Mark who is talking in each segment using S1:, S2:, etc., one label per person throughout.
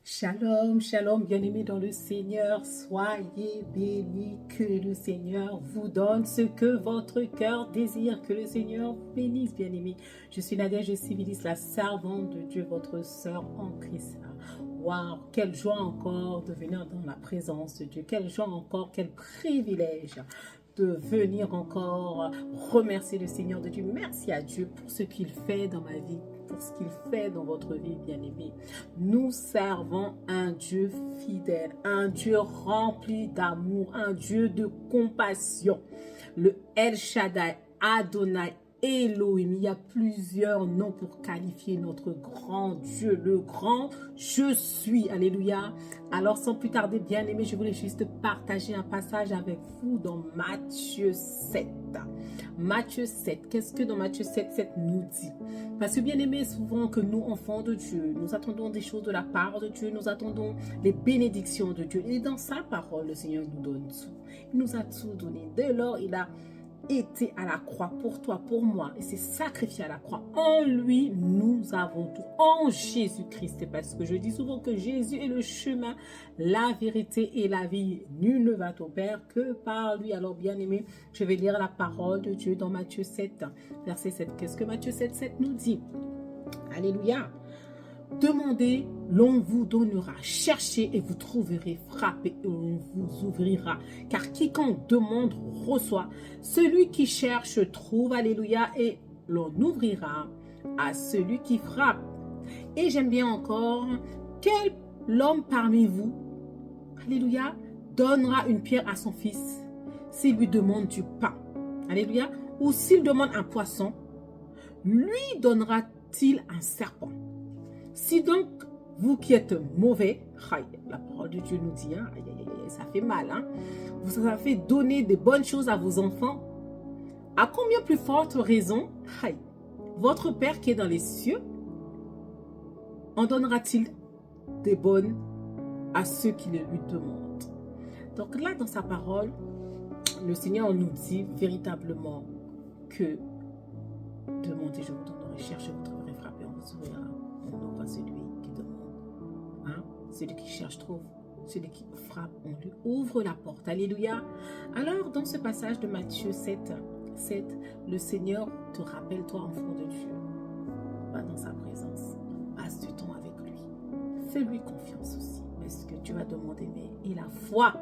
S1: Shalom, shalom, bien-aimés dans le Seigneur, soyez bénis, que le Seigneur vous donne ce que votre cœur désire, que le Seigneur vous bénisse, bien-aimés. Je suis Nadia, je civilise la servante de Dieu, votre sœur en Christ. Waouh, quelle joie encore de venir dans la présence de Dieu, quelle joie encore, quel privilège de venir encore remercier le Seigneur de Dieu. Merci à Dieu pour ce qu'il fait dans ma vie, pour ce qu'il fait dans votre vie, bien-aimés. Nous servons un Dieu fidèle, un Dieu rempli d'amour, un Dieu de compassion. Le El Shaddai, Adonai, Elohim, il y a plusieurs noms pour qualifier notre grand Dieu, le grand je suis, alléluia. Alors sans plus tarder, bien aimé, je voulais juste partager un passage avec vous dans Matthieu 7. Matthieu 7, qu'est-ce que dans Matthieu 7, 7 nous dit? Parce que bien aimé, souvent que nous, enfants de Dieu, nous attendons des choses de la part de Dieu, nous attendons les bénédictions de Dieu. Et dans sa parole, le Seigneur nous donne tout. Il nous a tout donné. Dès lors, il a été à la croix pour toi, pour moi, et s'est sacrifié à la croix. En lui, nous avons tout. En Jésus-Christ, parce que je dis souvent que Jésus est le chemin, la vérité et la vie. Nul ne va au Père que par lui. Alors, bien aimé, je vais lire la parole de Dieu dans Matthieu 7, verset 7. Qu'est-ce que Matthieu 7, 7 nous dit? Alléluia. Demandez, l'on vous donnera. Cherchez et vous trouverez. Frappez et on vous ouvrira. Car quiconque demande reçoit. Celui qui cherche trouve. Alléluia. Et l'on ouvrira à celui qui frappe. Et j'aime bien encore. Quel homme parmi vous, alléluia, donnera une pierre à son fils s'il lui demande du pain? Alléluia. Ou s'il demande un poisson, lui donnera-t-il un serpent? Si donc, vous qui êtes mauvais, la parole de Dieu nous dit, ça fait mal, vous avez donné des bonnes choses à vos enfants, à combien plus forte raison, votre Père qui est dans les cieux, en donnera-t-il des bonnes à ceux qui le lui demandent? Donc là, dans sa parole, le Seigneur nous dit véritablement que demandez, je vous donnerai, cherchez, vous trouverez, frappez, on vous ouvrira. On n'a pas celui qui demande, celui qui cherche trouve, celui qui frappe, on lui ouvre la porte. Alléluia. Alors, dans ce passage de Matthieu 7, le Seigneur te rappelle, toi, enfant de Dieu, va dans sa présence, passe du temps avec lui, fais-lui confiance aussi, parce que tu vas demander, mais et la foi?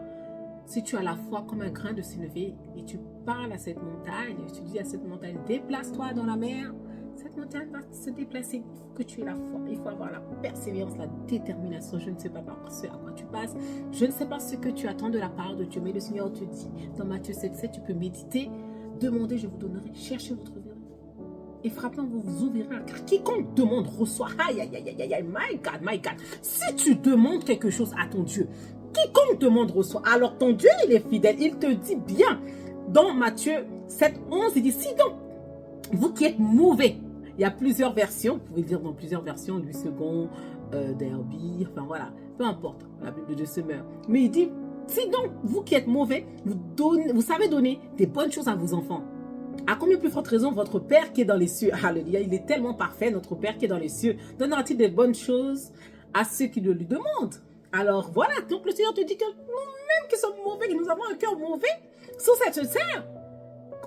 S1: Si tu as la foi comme un grain de sénévé et tu parles à cette montagne, et tu dis à cette montagne, déplace-toi dans la mer, cette montagne va se déplacer. Il faut que tu aies la foi. Il faut avoir la persévérance, la détermination. Je ne sais pas par ce à quoi tu passes. Je ne sais pas ce que tu attends de la part de Dieu. Mais le Seigneur te dit, dans Matthieu 7, 7, tu peux méditer. Demandez, je vous donnerai. Cherchez, vous trouverez. Et frappez, on vous ouvrira. Car quiconque demande, reçoit. Aïe, aïe, aïe, aïe, aïe, my God, my God. Si tu demandes quelque chose à ton Dieu, quiconque demande, reçoit. Alors ton Dieu, il est fidèle. Il te dit bien. Dans Matthieu 7, 11, il dit, si donc, vous qui êtes mauvais, il y a plusieurs versions, vous pouvez dire dans plusieurs versions, Louis II, Derby, enfin voilà, peu importe, la Bible de Dieu se meurt. Mais il dit, si donc vous qui êtes mauvais, vous savez donner des bonnes choses à vos enfants, à combien plus forte raison votre Père qui est dans les cieux, alléluia, il est tellement parfait, notre Père qui est dans les cieux, donnera-t-il des bonnes choses à ceux qui le lui demandent? Alors voilà, donc le Seigneur te dit que nous-mêmes qui sommes mauvais, que nous avons un cœur mauvais, sous cette terre,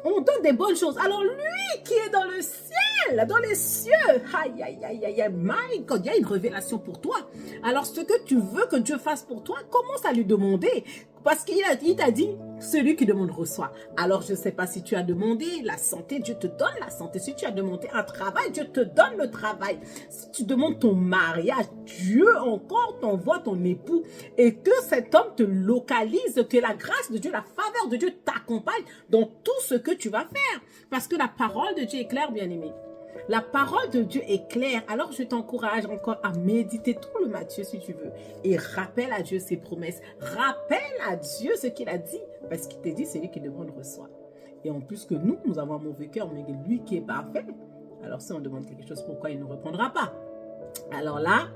S1: on donne des bonnes choses. Alors lui qui est dans le ciel, dans les cieux, aïe, aïe, aïe, aïe, aïe, my God, il y a une révélation pour toi. Alors ce que tu veux que Dieu fasse pour toi, commence à lui demander. Parce qu'il t'a dit, celui qui demande reçoit. Alors je ne sais pas si tu as demandé la santé, Dieu te donne la santé. Si tu as demandé un travail, Dieu te donne le travail. Si tu demandes ton mariage, Dieu encore t'envoie ton époux. Et que cet homme te localise, que la grâce de Dieu, la faveur de Dieu t'accompagne dans tout ce que tu vas faire. Parce que la parole de Dieu est claire, bien-aimé. La parole de Dieu est claire. Alors je t'encourage encore à méditer tout le Matthieu si tu veux. Et rappelle à Dieu ses promesses. Rappelle à Dieu ce qu'il a dit. Parce qu'il t'a dit, c'est lui qui demande reçoit. Et en plus que nous avons un mauvais cœur, mais lui qui est parfait. Alors si on demande quelque chose, pourquoi il ne répondra pas? Alors là,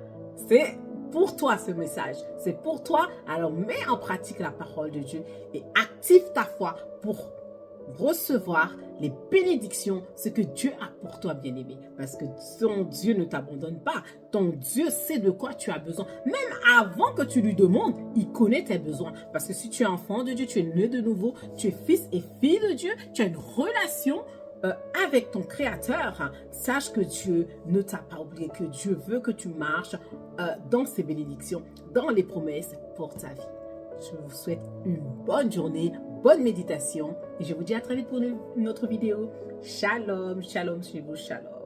S1: c'est pour toi ce message. C'est pour toi. Alors mets en pratique la parole de Dieu et active ta foi pour recevoir les bénédictions, ce que Dieu a pour toi, bien-aimé. Parce que ton Dieu ne t'abandonne pas. Ton Dieu sait de quoi tu as besoin. Même avant que tu lui demandes, il connaît tes besoins. Parce que si tu es enfant de Dieu, tu es né de nouveau, tu es fils et fille de Dieu, tu as une relation avec ton Créateur. Sache que Dieu ne t'a pas oublié, que Dieu veut que tu marches dans ses bénédictions, dans les promesses pour ta vie. Je vous souhaite une bonne journée, bonne méditation et je vous dis à très vite pour une autre vidéo. Shalom, shalom chez vous, shalom.